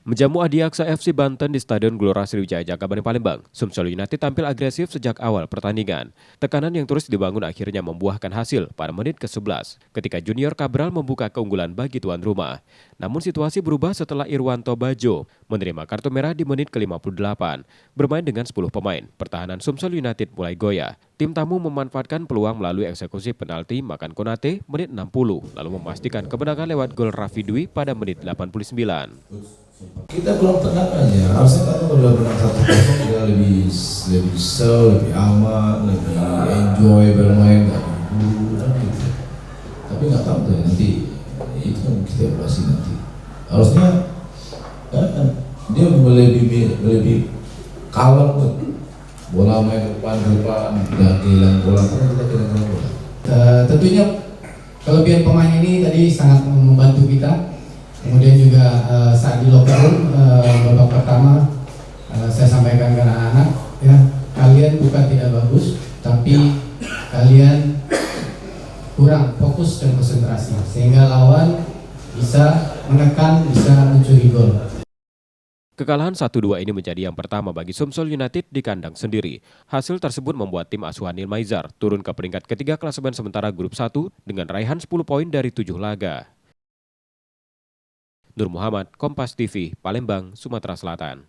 Menjamu Adiaksa FC Banten di Stadion Gelora Sriwijaya Jakabaring Palembang, Sumsel United tampil agresif sejak awal pertandingan. Tekanan yang terus dibangun akhirnya membuahkan hasil pada menit ke-11 ketika Junior Cabral membuka keunggulan bagi tuan rumah. Namun situasi berubah setelah Irwanto Bajo menerima kartu merah di menit ke-58. Bermain dengan 10 pemain, pertahanan Sumsel United mulai goyah. Tim tamu memanfaatkan peluang melalui eksekusi penalti Makan Konate menit 60, lalu memastikan kemenangan lewat gol Raffi Dwi pada menit 89. Kita belum tenang aja, harusnya kan udah menang 1-0 kita lebih seru, lebih aman, lebih enjoy bermain, nggak dulu kan gitu. Tapi nggak tahu deh nanti itu kan kita evaluasi nanti. Harusnya kan dia lebih kalem tuh, bola main ke depan, nggak kehilangan bola karena kita kehilangan bola. Tentunya kelebihan pemain ini tadi sangat membantu kita. Kemudian juga saat di locker room babak pertama saya sampaikan ke anak-anak, ya, kalian bukan tidak bagus, tapi kalian kurang fokus dan konsentrasi sehingga lawan bisa menekan, bisa mencuri gol. Kekalahan 1-2 ini menjadi yang pertama bagi Sumsel United di kandang sendiri. Hasil tersebut membuat tim asuhan Neil Maizar turun ke peringkat ketiga klasemen sementara grup 1 dengan raihan 10 poin dari 7 laga. Nur Muhammad, Kompas TV, Palembang, Sumatera Selatan.